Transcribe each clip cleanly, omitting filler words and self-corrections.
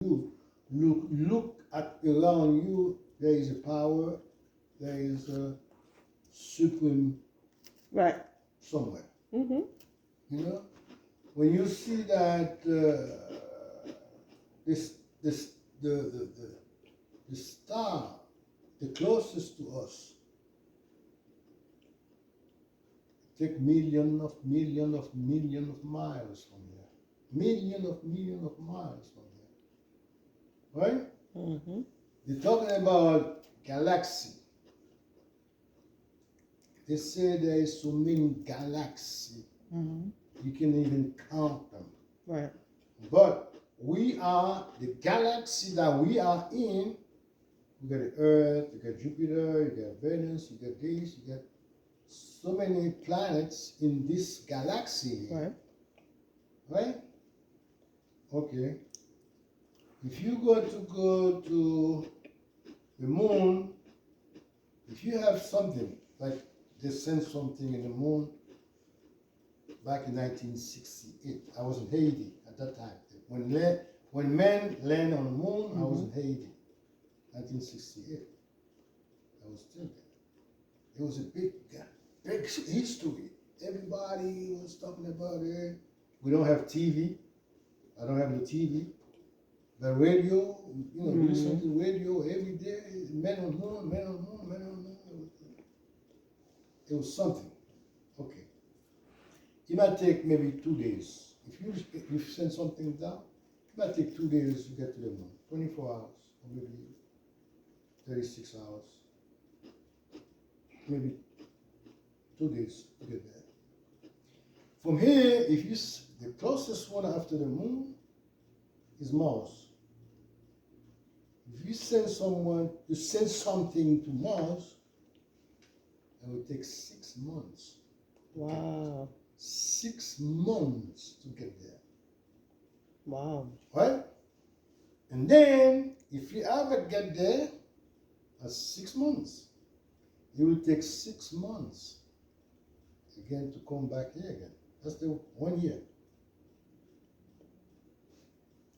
you look at around you, there is a power, there is a supreme Right. somewhere. Mm-hmm. You know, when you see that this this the star, the closest to us, take million of miles from here, million of miles from here, right? Mm-hmm. They're talking about galaxy. They say there is so many galaxies, Mm-hmm. you can even count them. Right. But we are the galaxy that we are in. You got the Earth, you got Jupiter, you got Venus, you got this, you got so many planets in this galaxy here. Right. Right? Okay. If you go to the moon, if you have something like they sent something in the moon back in 1968. I was in Haiti at that time. When men land on the moon, I was in Haiti, 1968. I was still there. It was a big history. Everybody was talking about it. We don't have TV. I don't have the TV. The radio, we listen to the radio every day. Men on the moon, men on the moon, men on the moon. It was something. Okay. It might take maybe 2 days. If you send something down, it might take 2 days to get to the moon. 24 hours, or maybe 36 hours. Maybe 2 days to get there. From here, the closest one after the moon is Mars. If you send something to Mars, it will take 6 months. Wow. 6 months to get there. Wow. Right? And then, if you ever get there, that's 6 months. It will take 6 months again to come back here again. That's the 1 year.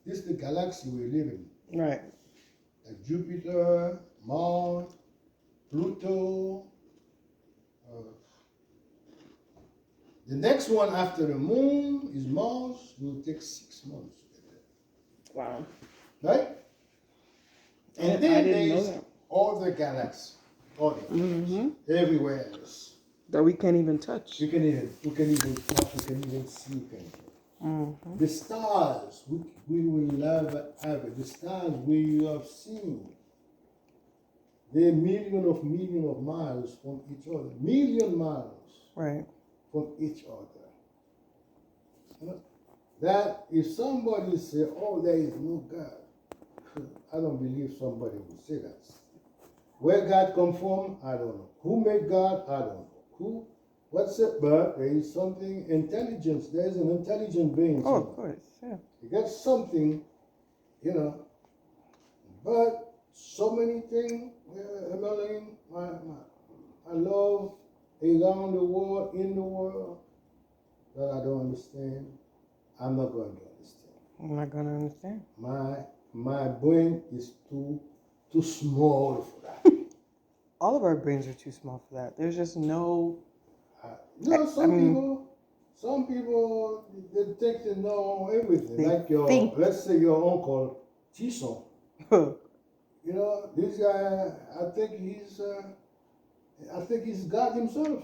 This is the galaxy we live in. Right. Like Jupiter, Mars, Pluto. The next one after the moon is Mars. It will take 6 months to get there. Wow. Right? And I then didn't know there's that. other galaxies. Everywhere else. That we can't even touch. We can even touch, we can even see things. The stars, we will never have it. The stars we have seen, they're million of miles from each other. Million miles Right. from each other. You know, that if somebody say, oh, there is no God, I don't believe somebody would say that. Where God come from, I don't know. Who made God, I don't know. What's it? But there is something, intelligence. There is an intelligent being. Oh, of course, yeah. You get something, But so many things, Emmeline, I love around the world, in the world, that I don't understand. I'm not going to understand. I'm not going to understand. My brain is too small for that. All of our brains are too small for that. There's just no. Some people they think they know everything. They Like let's say your uncle Tison. This guy, I think he's God himself.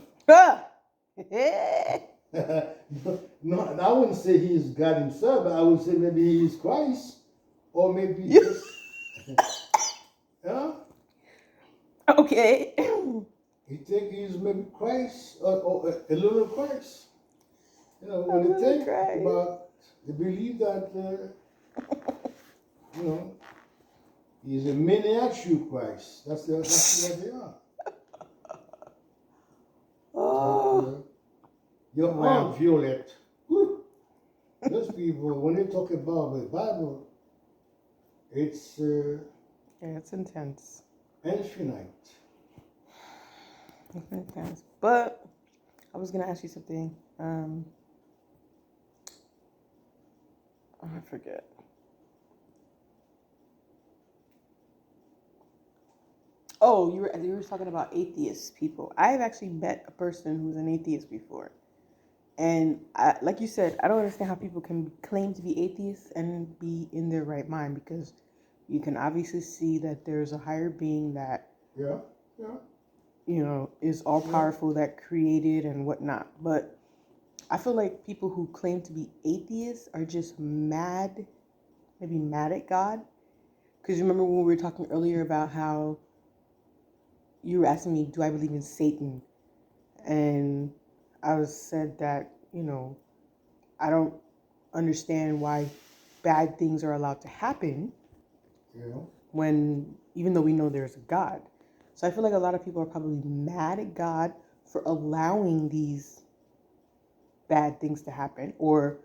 No, I wouldn't say he's God himself, but I would say maybe he's Christ, or maybe just, yeah. Okay. He think he's maybe Christ, or a little Christ. When they think about, they believe that, he's a miniature Christ. That's what they are. Oh. Your Aunt Violet. Whew. Those people, when they talk about the Bible, it's it's intense. infinite. It's intense. But I was gonna ask you something. I forget. Oh, you were talking about atheist people. I have actually met a person who's an atheist before. And like you said, I don't understand how people can claim to be atheists and be in their right mind, because you can obviously see that there's a higher being that, Yeah, yeah, is all yeah. powerful, that created and whatnot. But I feel like people who claim to be atheists are just mad, maybe mad at God. Because remember when we were talking earlier about how you were asking me, do I believe in Satan? And I was said that, I don't understand why bad things are allowed to happen Yeah. when, even though we know there's a God. So I feel like a lot of people are probably mad at God for allowing these bad things to happen, or,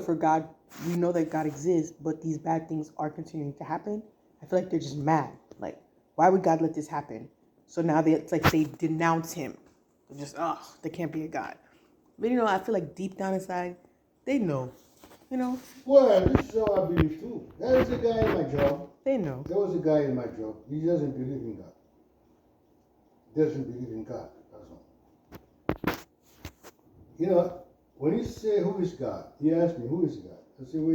for God, we know that God exists, but these bad things are continuing to happen. I feel like they're just mad. Like, why would God let this happen? So now it's like they denounce him. They're just, there can't be a God. But, I feel like deep down inside, they know, you know, Well, this is how I believe too. There is a guy in my job. they know. There was a guy in my job. He doesn't believe in God. Doesn't believe in God. That's all. When you say who is God, he asked me who is God. I say, well,